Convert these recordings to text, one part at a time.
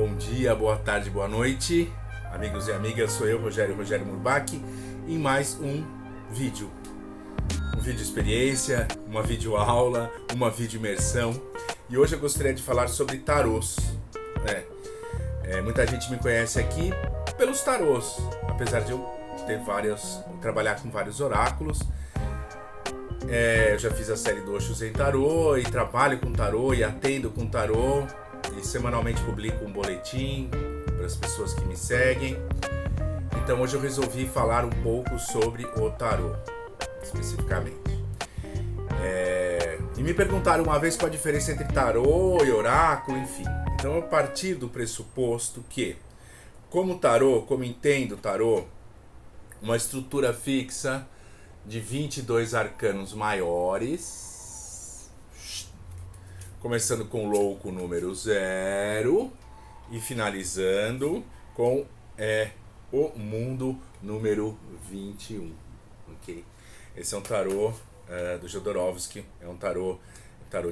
Bom dia, boa tarde, boa noite, amigos e amigas, sou eu, Rogério Murbach, em mais um vídeo. Um vídeo experiência, uma vídeo aula, uma vídeo imersão. E hoje eu gostaria de falar sobre tarôs. Muita gente me conhece aqui pelos tarôs, apesar de eu trabalhar com vários oráculos. Eu já fiz a série do Osho Zen Tarô e trabalho com tarô e atendo com tarô. E semanalmente publico um boletim para as pessoas que me seguem. Então hoje eu resolvi falar um pouco sobre o tarô, especificamente. E me perguntaram uma vez qual a diferença entre tarô e oráculo, enfim. Então eu parti do pressuposto que, como entendo tarô, uma estrutura fixa de 22 arcanos maiores, começando com o louco número 0 e finalizando com o mundo número 21, ok? Esse é um tarô do Jodorowsky, é um tarô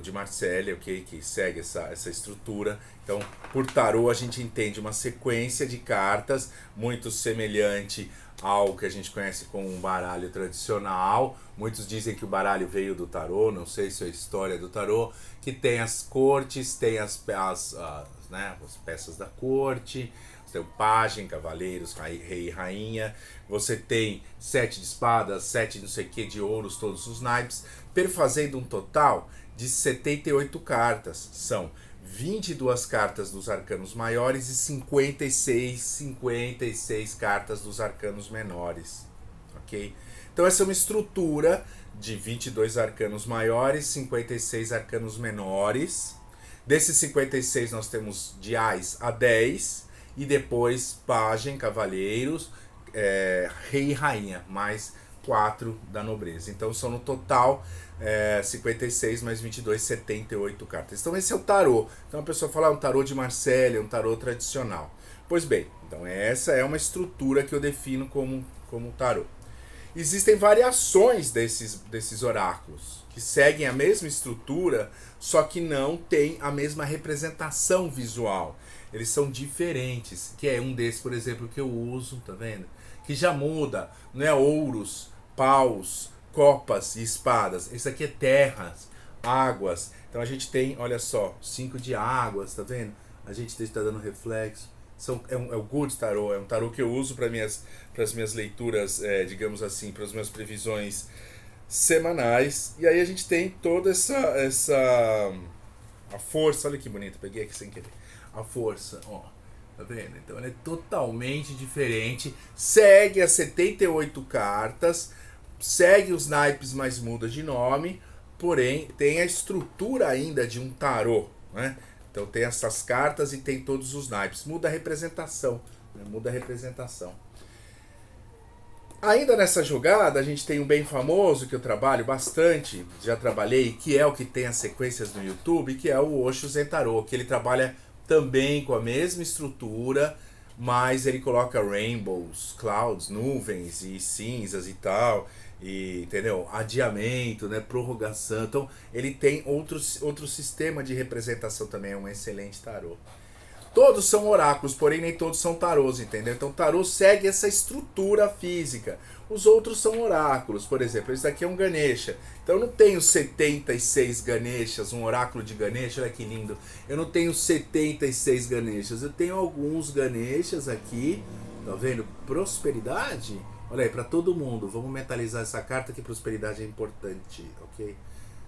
de Marselha, ok? Que segue essa estrutura. Então, por tarô a gente entende uma sequência de cartas muito semelhante ao que a gente conhece como um baralho tradicional. Muitos dizem que o baralho veio do tarô, não sei se é a história do tarô, que tem as cortes, tem as peças da corte, você tem o pajem, cavaleiros, rei e rainha, você tem 7 de espadas, 7 não sei o que de ouros, todos os naipes, perfazendo um total de 78 cartas. São 22 cartas dos arcanos maiores e 56 cartas dos arcanos menores, ok? Então essa é uma estrutura de 22 arcanos maiores, 56 arcanos menores. Desses 56 nós temos de Ás a 10 e depois pajem, cavaleiros, rei e rainha, mais 4 da nobreza. Então são no total 56 mais 22, 78 cartas. Então esse é o tarô. Então a pessoa fala um tarô de Marselha, um tarô tradicional. Pois bem, então essa é uma estrutura que eu defino como tarô. Existem variações desses oráculos, que seguem a mesma estrutura, só que não tem a mesma representação visual. Eles são diferentes, que é um desses, por exemplo, que eu uso, tá vendo? Que já muda, não é ouros, paus, copas e espadas. Esse aqui é terras, águas. Então a gente tem, olha só, 5 de águas, tá vendo? A gente está dando reflexo. É o Good Tarot, é um tarô que eu uso para as minhas leituras, digamos assim, para as minhas previsões semanais. E aí a gente tem toda a força, olha que bonito, peguei aqui sem querer. A força, ó, tá vendo? Então ela é totalmente diferente, segue as 78 cartas, segue os naipes, mas muda de nome, porém tem a estrutura ainda de um tarô, né? Então tem essas cartas e tem todos os naipes. Muda a representação, né? Muda a representação. Ainda nessa jogada, a gente tem um bem famoso que eu trabalho bastante, já trabalhei, que é o que tem as sequências no YouTube, que é o Osho Zen Tarô, que ele trabalha também com a mesma estrutura, mas ele coloca rainbows, clouds, nuvens e cinzas e tal, e, entendeu? Adiamento, né? Prorrogação. Então ele tem outro sistema de representação também, é um excelente tarô. Todos são oráculos, porém nem todos são tarôs, entendeu? Então tarô segue essa estrutura física. Os outros são oráculos, por exemplo, esse daqui é um Ganesha. Então eu não tenho 76 Ganeshas, um oráculo de Ganesha, olha que lindo. Eu não tenho 76 Ganeshas, eu tenho alguns Ganeshas aqui, tá vendo? Prosperidade, olha aí, para todo mundo. Vamos mentalizar essa carta que prosperidade é importante, ok?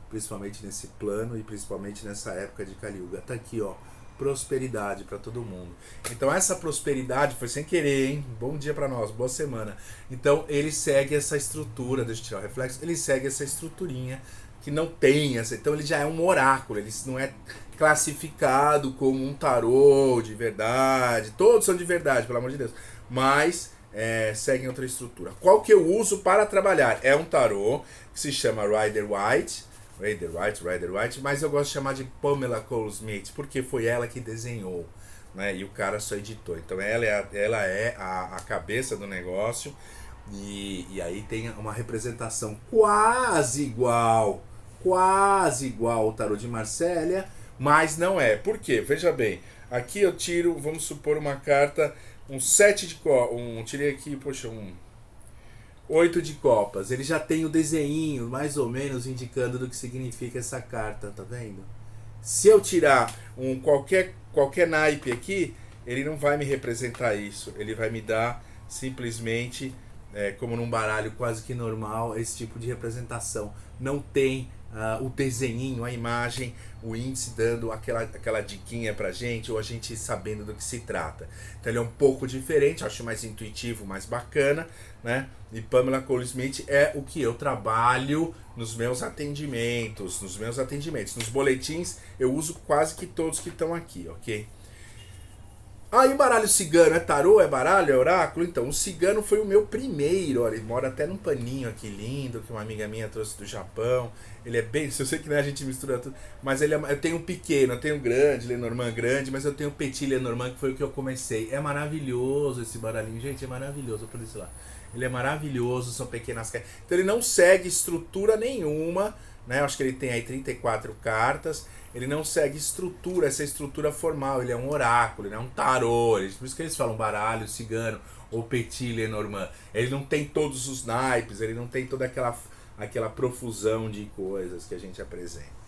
Principalmente nesse plano e principalmente nessa época de Kali Yuga. Tá aqui, ó. Prosperidade para todo mundo. Então essa prosperidade foi sem querer, hein? Bom dia para nós, boa semana. Então ele segue essa estrutura, deixa eu tirar o reflexo, ele segue essa estruturinha que não tem essa, então ele já é um oráculo, ele não é classificado como um tarô de verdade, todos são de verdade, pelo amor de Deus, mas seguem outra estrutura. Qual que eu uso para trabalhar? É um tarô que se chama Rider White, mas eu gosto de chamar de Pamela Cole Smith, porque foi ela que desenhou, né? E o cara só editou. Então ela é a cabeça do negócio, e aí tem uma representação quase igual ao tarô de Marselha, mas não é. Por quê? Veja bem, Aqui eu tiro, vamos supor, uma carta, um 7 de copas, tirei aqui, poxa, 8 de copas. Ele já tem o desenho, mais ou menos, indicando do que significa essa carta, tá vendo? Se eu tirar qualquer naipe aqui, ele não vai me representar isso. Ele vai me dar simplesmente, como num baralho quase que normal, esse tipo de representação. Não tem o desenhinho, a imagem, o índice dando aquela diquinha pra gente, ou a gente sabendo do que se trata. Então ele é um pouco diferente, acho mais intuitivo, mais bacana, né? E Pamela Cole Smith é o que eu trabalho nos meus atendimentos. Nos boletins eu uso quase que todos que estão aqui, ok? Ah, e o baralho cigano é tarô, é baralho, é oráculo? Então, o cigano foi o meu primeiro, olha, ele mora até num paninho aqui lindo, que uma amiga minha trouxe do Japão. Ele é bem, eu sei que, né, a gente mistura tudo, mas eu tenho um pequeno, eu tenho um grande, Lenormand grande, mas eu tenho um Petit Lenormand, que foi o que eu comecei. É maravilhoso esse baralhinho, gente, é maravilhoso, por isso lá. Ele é maravilhoso, são pequenas cartas. Então ele não segue estrutura nenhuma, né? Eu acho que ele tem aí 34 cartas. Ele não segue essa estrutura formal. Ele é um oráculo, ele é um tarô. Por isso que eles falam baralho, cigano ou Petit Lenormand. Ele não tem todos os naipes, ele não tem toda aquela profusão de coisas que a gente apresenta.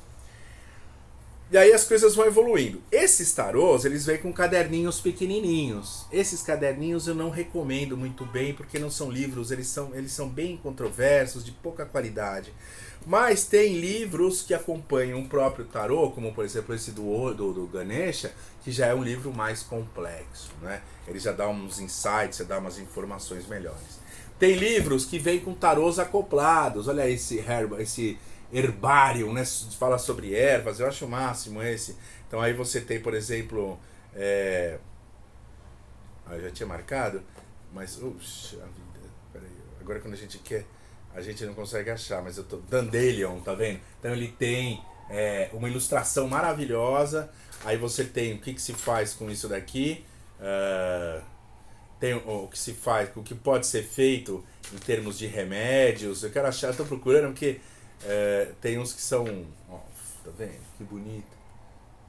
E aí as coisas vão evoluindo. Esses tarôs, eles vêm com caderninhos pequenininhos. Esses caderninhos eu não recomendo muito bem, porque não são livros, eles são bem controversos, de pouca qualidade. Mas tem livros que acompanham o próprio tarô, como por exemplo esse do Ganesha, que já é um livro mais complexo, né? Ele já dá uns insights, já dá umas informações melhores. Tem livros que vêm com tarôs acoplados. Olha esse herbário, né? Fala sobre ervas, eu acho o máximo esse. Então aí você tem, por exemplo, eu já tinha marcado, mas uxa vida, peraí, agora quando a gente quer, a gente não consegue achar, mas eu tô Dandelion, tá vendo? Então ele tem uma ilustração maravilhosa. Aí você tem o que se faz com isso daqui, tem o que se faz, o que pode ser feito em termos de remédios. Eu quero achar, eu tô procurando porque tem uns que são, ó, tá vendo? Que bonito.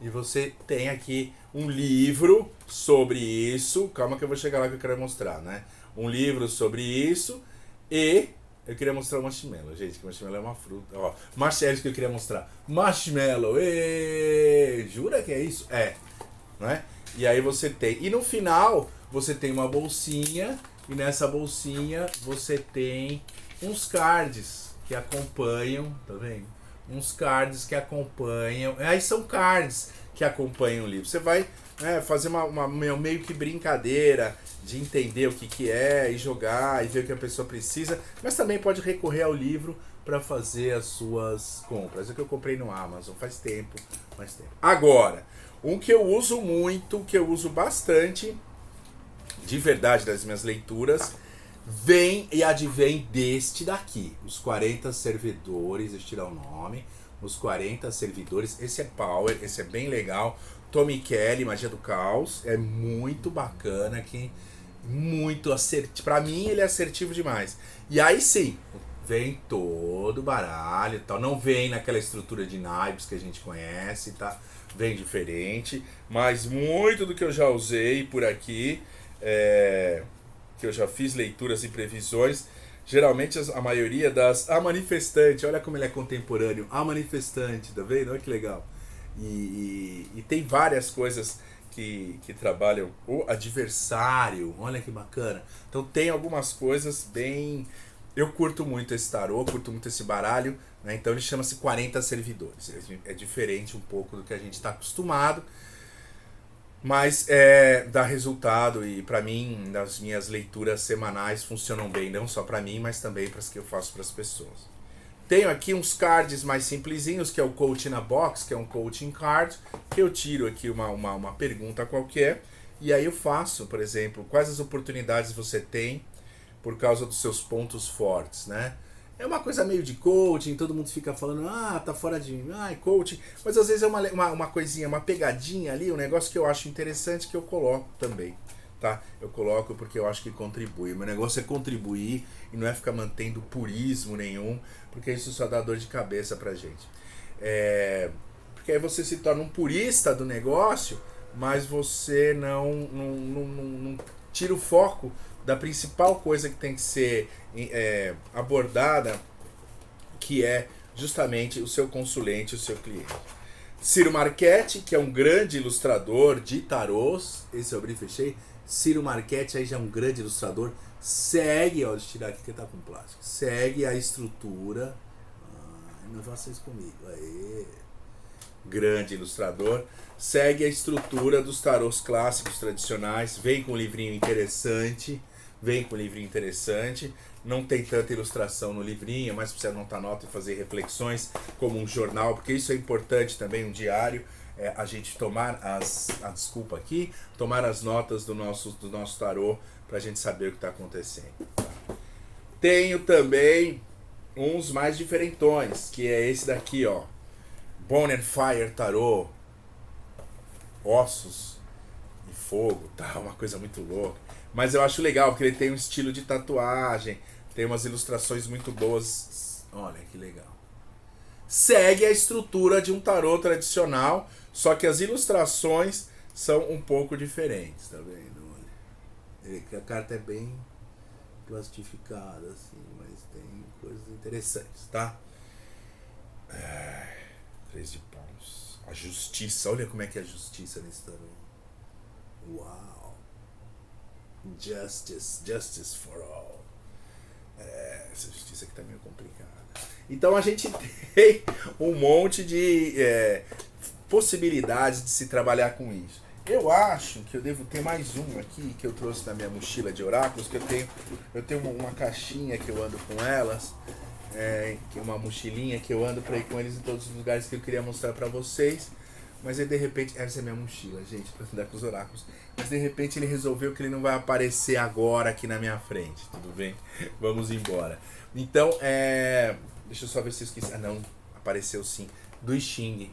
E você tem aqui um livro sobre isso. Calma que eu vou chegar lá que eu quero mostrar, né? Um livro sobre isso. E eu queria mostrar o marshmallow, gente, que marshmallow é uma fruta. Ó, marshmallow que eu queria mostrar. Marshmallow, jura que é isso? Né? E aí você tem. E no final você tem uma bolsinha. E nessa bolsinha você tem uns cards que acompanham, tá vendo? Uns cards que acompanham. Aí são cards que acompanham o livro. Você vai fazer uma meio que brincadeira de entender o que é e jogar e ver o que a pessoa precisa, mas também pode recorrer ao livro para fazer as suas compras. É o que eu comprei no Amazon faz tempo. Agora, um que eu uso muito, que eu uso bastante, de verdade, das minhas leituras, vem e advém deste daqui, os 40 servidores, deixa eu tirar o nome, os 40 servidores. Esse é Power, esse é bem legal. Tommy Kelly, Magia do Caos, é muito bacana aqui, muito assertivo. Pra mim ele é assertivo demais. E aí sim, vem todo o baralho e tal, não vem naquela estrutura de naipes que a gente conhece, tá? Vem diferente, mas muito do que eu já usei por aqui, que eu já fiz leituras e previsões, geralmente a maioria A Manifestante, olha como ele é contemporâneo, A Manifestante, tá vendo? Olha que legal. E tem várias coisas que trabalham o adversário, olha que bacana. Então tem algumas coisas bem... Eu curto muito esse tarô, curto muito esse baralho, né? Então ele chama-se 40 servidores. É diferente um pouco do que a gente está acostumado, mas dá resultado e para mim, nas minhas leituras semanais, funcionam bem, não só para mim, mas também para as que eu faço para as pessoas. Tenho aqui uns cards mais simplesinhos, que é o Coaching na Box, que é um coaching card, que eu tiro aqui uma pergunta qualquer, e aí eu faço, por exemplo, quais as oportunidades você tem por causa dos seus pontos fortes, né? É uma coisa meio de coaching, todo mundo fica falando, tá fora de mim, coaching, mas às vezes é uma coisinha, uma pegadinha ali, um negócio que eu acho interessante que eu coloco também, tá? Eu coloco porque eu acho que contribui. Meu negócio é contribuir e não é ficar mantendo purismo nenhum, porque isso só dá dor de cabeça pra gente. Porque aí você se torna um purista do negócio, mas você não tira o foco da principal coisa que tem que ser abordada, que é justamente o seu consulente, o seu cliente. Ciro Marchetti, que é um grande ilustrador de tarôs, esse eu abri e fechei. Ciro Marchetti aí já é um grande ilustrador, segue, ó, deixa eu tirar aqui que tá com plástico, segue a estrutura, não faça isso comigo, aê, grande ilustrador, segue a estrutura dos tarôs clássicos tradicionais, vem com um livrinho interessante, não tem tanta ilustração no livrinho, mas precisa anotar nota e fazer reflexões como um jornal, porque isso é importante também, um diário, a gente tomar tomar as notas do nosso tarô pra gente saber o que está acontecendo. Tenho também uns mais diferentões, que é esse daqui, ó, Bone and Fire Tarô, ossos e fogo, tá, uma coisa muito louca. Mas eu acho legal, porque ele tem um estilo de tatuagem, tem umas ilustrações muito boas. Olha que legal. Segue a estrutura de um tarô tradicional, só que as ilustrações são um pouco diferentes, tá vendo? Olha. A carta é bem plastificada, assim, mas tem coisas interessantes, tá? 3 de paus. A justiça, olha como é que é a justiça nesse tarô. Uau! Justice for all. Essa justiça aqui tá meio complicada. Então a gente tem um monte de possibilidades de se trabalhar com isso. Eu acho que eu devo ter mais um aqui que eu trouxe na minha mochila de oráculos, que eu tenho uma caixinha que eu ando com elas, que é uma mochilinha que eu ando pra ir com eles em todos os lugares que eu queria mostrar pra vocês. Mas aí de repente, essa é minha mochila, gente, pra andar com os oráculos. Mas de repente ele resolveu que ele não vai aparecer agora aqui na minha frente, tudo bem? Vamos embora. Então, deixa eu só ver se eu esqueci. Ah, não, apareceu sim. Do I Ching.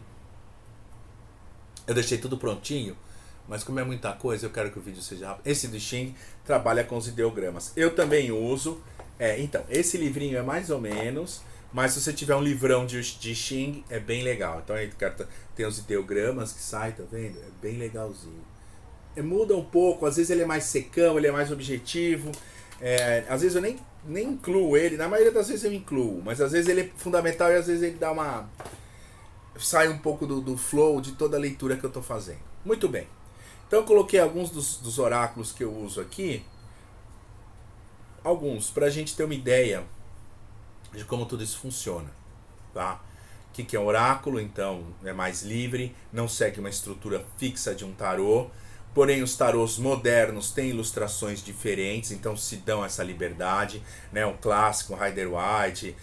Eu deixei tudo prontinho, mas como é muita coisa, eu quero que o vídeo seja rápido. Esse do I Ching trabalha com os ideogramas. Eu também uso. Então, esse livrinho é mais ou menos, mas se você tiver um livrão de Xing, é bem legal. Então aí tem os ideogramas que saem, tá vendo? É bem legalzinho. Muda um pouco, às vezes ele é mais secão, ele é mais objetivo. Às vezes eu nem incluo ele, na maioria das vezes eu incluo, mas às vezes ele é fundamental e às vezes ele dá sai um pouco do flow de toda a leitura que eu tô fazendo. Muito bem. Então eu coloquei alguns dos oráculos que eu uso aqui. Alguns, pra gente ter uma ideia de como tudo isso funciona, tá? O que é um oráculo? Então, é mais livre, não segue uma estrutura fixa de um tarô, porém os tarôs modernos têm ilustrações diferentes, então se dão essa liberdade, né? O clássico, Rider-Waite,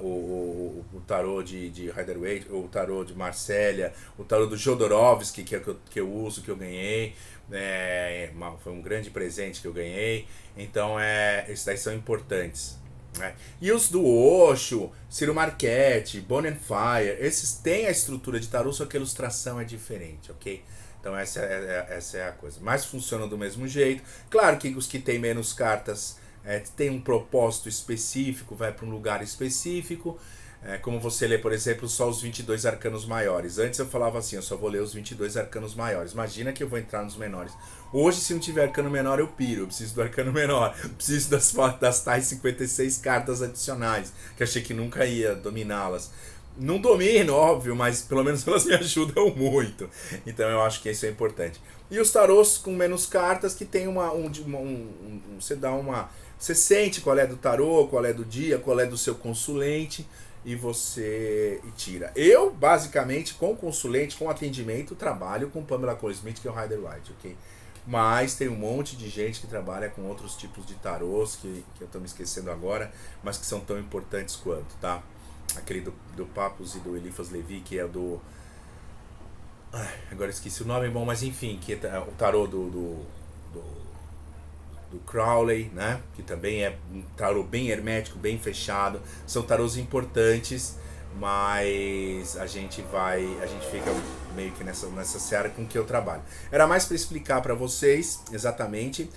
o tarô de Rider-Waite, o tarô de Marsella, o tarô do Jodorowsky, que eu uso, que eu ganhei, foi um grande presente que eu ganhei, então esses daí são importantes. E os do Osho, Ciro Marchetti, Bone and Fire, esses têm a estrutura de tarô, só que a ilustração é diferente, ok? Então essa é a coisa. Mas funcionam do mesmo jeito. Claro que os que têm menos cartas têm um propósito específico, vai para um lugar específico. Como você lê, por exemplo, só os 22 arcanos maiores. Antes eu falava assim, eu só vou ler os 22 arcanos maiores. Imagina que eu vou entrar nos menores. Hoje, se não tiver arcano menor, eu piro. Eu preciso do arcano menor. Eu preciso das tais 56 cartas adicionais, que achei que nunca ia dominá-las. Não domino, óbvio, mas pelo menos elas me ajudam muito. Então eu acho que isso é importante. E os tarôs com menos cartas, que tem você sente qual é do tarô, qual é do dia, qual é do seu consulente, e você tira. Eu, basicamente, com consulente, com atendimento, trabalho com Pamela Cole Smith, que é o Rider-Waite, ok? Mas tem um monte de gente que trabalha com outros tipos de tarôs, que eu tô me esquecendo agora, mas que são tão importantes quanto, tá? Aquele do Papus e do Eliphas Levi, que é do... agora esqueci o nome, bom, mas enfim, que é o tarô do Crowley, né? Que também é um tarô bem hermético, bem fechado. São tarôs importantes, mas a gente fica meio que nessa seara com que eu trabalho. Era mais para explicar para vocês exatamente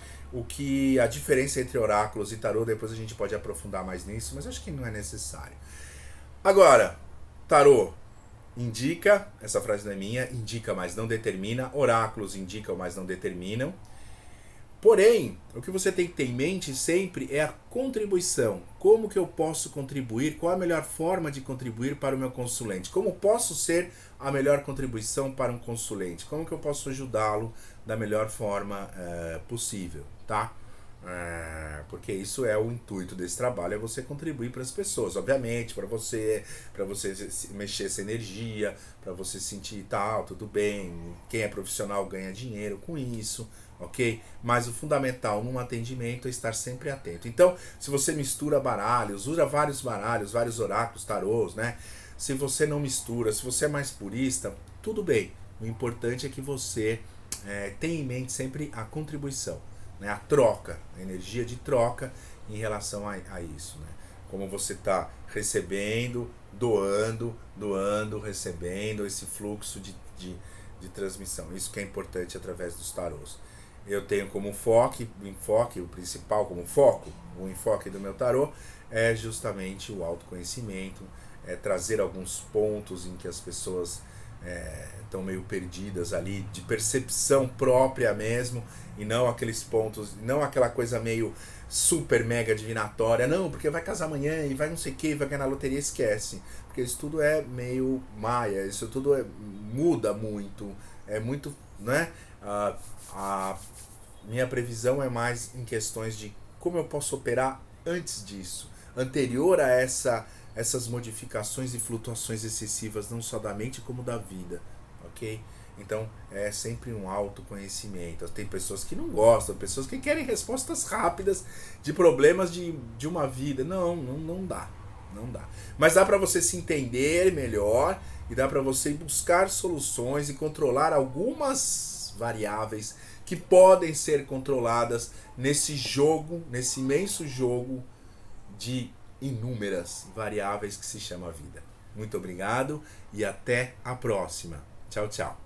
a diferença entre oráculos e tarô. Depois a gente pode aprofundar mais nisso, mas acho que não é necessário. Agora, tarô. indica, essa frase não é minha, indica, mas não determina. Oráculos indicam, mas não determinam. Porém, o que você tem que ter em mente sempre é a contribuição. Como que eu posso contribuir? Qual a melhor forma de contribuir para o meu consulente? Como posso ser a melhor contribuição para um consulente? Como que eu posso ajudá-lo da melhor forma possível, tá? Porque isso é o intuito desse trabalho, é você contribuir para as pessoas, obviamente, para você mexer essa energia, para você sentir tal, tudo bem, quem é profissional ganha dinheiro com isso, ok? Mas o fundamental num atendimento é estar sempre atento. Então, se você mistura baralhos, usa vários baralhos, vários oráculos, tarôs, né? Se você não mistura, se você é mais purista, tudo bem. O importante é que você tenha em mente sempre a contribuição, né? A troca, a energia de troca em relação a isso, né? Como você está recebendo, doando, recebendo, esse fluxo de transmissão. Isso que é importante através dos tarôs. Eu tenho como o principal como foco, o enfoque do meu tarô é justamente o autoconhecimento, é trazer alguns pontos em que as pessoas estão meio perdidas ali, de percepção própria mesmo, e não aqueles pontos, não aquela coisa meio super mega divinatória, não, porque vai casar amanhã e vai não sei o que, vai ganhar na loteria, esquece, porque isso tudo é meio maia, isso tudo muda muito, é muito, né? A minha previsão é mais em questões de como eu posso operar antes disso, anterior a essas modificações e flutuações excessivas, não só da mente como da vida, ok? Então é sempre um autoconhecimento. Tem pessoas que não gostam, pessoas que querem respostas rápidas de problemas de uma vida. Não dá. Não dá. Mas dá para você se entender melhor e dá para você buscar soluções e controlar algumas variáveis que podem ser controladas nesse jogo, nesse imenso jogo de inúmeras variáveis que se chama vida. Muito obrigado e até a próxima. Tchau, tchau.